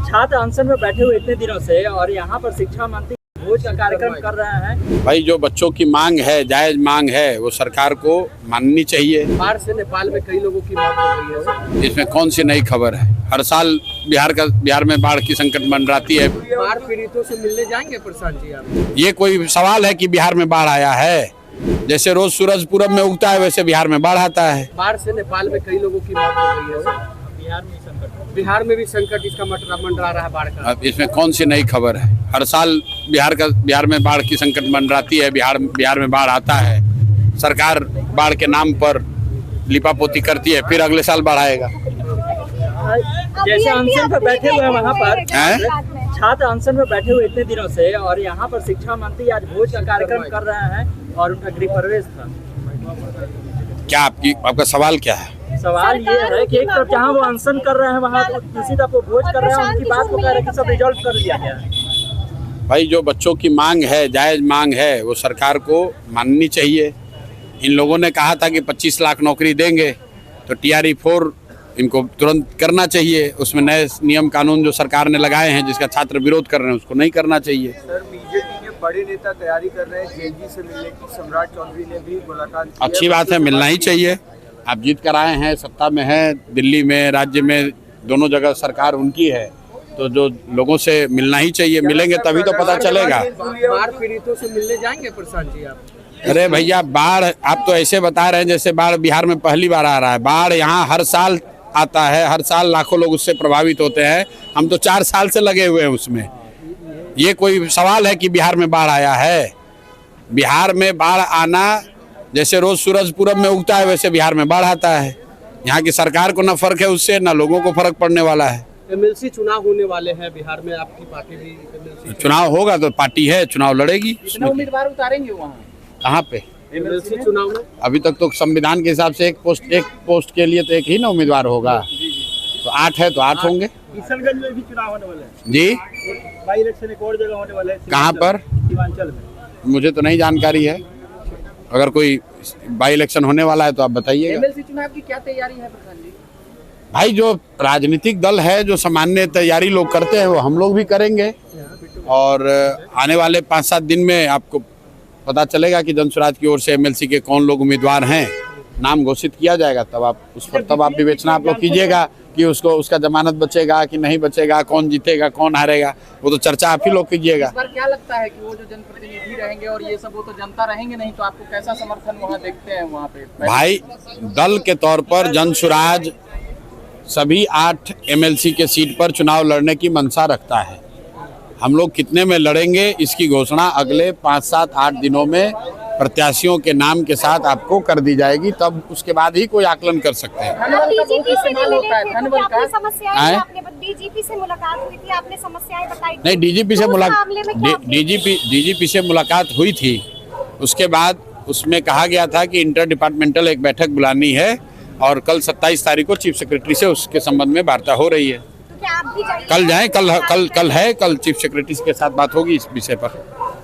छात्र अनशन में बैठे हुए इतने दिनों से और यहाँ पर शिक्षा मंत्री भोज का कार्यक्रम कर रहे हैं। भाई जो बच्चों की मांग है, जायज मांग है, वो सरकार को माननी चाहिए। बाढ़ से नेपाल में कई लोगों की मौत हो गई है। इसमें कौन सी नई खबर है? हर साल बिहार में बाढ़ की संकट मंडराती है। बाढ़ पीड़ितों से मिलने जाएंगे प्रशांत जी आप? ये कोई सवाल है कि बिहार में बाढ़ आया है? जैसे रोज सूरज पूरब में उगता है वैसे बिहार में बाढ़ आता है। बाढ़ से नेपाल में कई लोगों की मौत हो गई है। बिहार में भी संकट इसका मंडरा रहा है बाढ़ का। अब इसमें कौन सी नई खबर है? हर साल बिहार में बाढ़ की संकट मंडराती है। बिहार में बाढ़ आता है। सरकार बाढ़ के नाम पर लिपापोती करती है, फिर अगले साल बाढ़ आएगा। जैसे अनशन पर बैठे हुए हैं वहाँ पर छात्र अनशन में बैठे हुए इतने दिनों से और यहाँ पर शिक्षा मंत्री आज भोज का कार्यक्रम कर रहे हैं और उनका गृह प्रवेश था। क्या आपका सवाल क्या है? सवाल ये है कि एक तरफ जहाँ वो अनशन कर रहे हैं वहाँ दूसरी तरफ वो भोज कर रहे हैं, उनकी बात को कह रहे हैं कि सब रिजॉल्व कर दिया गया है। भाई जो बच्चों की मांग है, जायज मांग है, वो सरकार को माननी चाहिए। इन लोगों ने कहा था कि 25 लाख नौकरी देंगे, तो TRE-4 इनको तुरंत करना चाहिए। उसमें नए नियम कानून जो सरकार ने लगाए हैं, जिसका छात्र विरोध कर रहे हैं, उसको नहीं करना चाहिए। सर, बीजेपी के बड़े नेता तैयारी कर रहे हैं जेएनजी से मिलने की। सम्राट चौधरी ने भी मुलाकात की। अच्छी बात है, मिलना ही चाहिए। आप जीत कर आए हैं, सत्ता में हैं, दिल्ली में, राज्य में, दोनों जगह सरकार उनकी है, तो जो लोगों से मिलना ही चाहिए। मिलेंगे तभी तो पता चलेगा। बाढ़ पीड़ितों से मिलने जाएंगे प्रशांत जी आप? अरे भैया, बाढ़ आप तो ऐसे बता रहे हैं जैसे बाढ़ बिहार में पहली बार आ रहा है। बाढ़ यहाँ हर साल आता है, हर साल लाखों लोग उससे प्रभावित होते हैं। हम तो 4 साल से लगे हुए हैं उसमें। ये कोई सवाल है कि बिहार में बाढ़ आया है? बिहार में बाढ़ आना, जैसे रोज सूरज पूरब में उगता है वैसे बिहार में बाढ़ आता है। यहाँ की सरकार को ना फर्क है उससे, ना लोगों को फर्क पड़ने वाला है। MLC चुनाव होने वाले हैं बिहार में, आपकी पार्टी भी MLC चुनाव होगा तो पार्टी है, चुनाव लड़ेगी। कितने उम्मीदवार उतारेंगे वहाँ कहाँ पे? MLC चुनाव में अभी तक तो संविधान के हिसाब से एक पोस्ट के लिए तो एक ही ना उम्मीदवार होगा। तो 8 है तो 8 होंगे। किशनगंज में भी चुनाव होने वाले हैं जी। बाई इलेक्शन एक और जगह होने वाले हैं। कहाँ पर? सीमांचल में। मुझे तो नहीं जानकारी है। अगर कोई बाई इलेक्शन होने वाला है तो आप बताइएगा। MLC चुनाव की क्या तैयारी है प्रधान जी? भाई जो राजनीतिक दल है, जो सामान्य तैयारी लोग करते हैं, वो हम लोग भी करेंगे। और आने वाले 5-7 दिन में आपको पता चलेगा कि जनसुराज की ओर से MLC के कौन लोग उम्मीदवार हैं। नाम घोषित किया जाएगा, तब आप विवेचना आप लोग कीजिएगा कि उसका जमानत बचेगा कि नहीं बचेगा, कौन जीतेगा कौन हारेगा, वो तो चर्चा आप ही लोग कीजिएगा। इस बार क्या लगता है कि वो जो जनप्रतिनिधि रहेंगे और ये सब, वो तो जनता रहेंगे नहीं, तो आपको कैसा समर्थन वहाँ देखते हैं वहाँ पे? भाई दल के तौर पर जनसुराज सभी 8 MLC के सीट पर चुनाव लड़ने की मंशा रखता है। हम लोग कितने में लड़ेंगे इसकी घोषणा अगले 5, 7, 8 दिनों में प्रत्याशियों के नाम के साथ आपको कर दी जाएगी, तब उसके बाद ही कोई आकलन कर सकते हैं। DGP से मुलाकात हुई थी, आपने समस्याएं बताई? नहीं, DGP से मुलाकात हुई थी। उसके बाद उसमें कहा गया था कि इंटर डिपार्टमेंटल एक बैठक बुलानी है और कल 27 तारीख को चीफ सेक्रेटरी से उसके संबंध में वार्ता हो रही है। तो क्या आप भी जाएंगे? कल जाएं, कल चीफ सेक्रेटरी के साथ बात होगी इस विषय पर।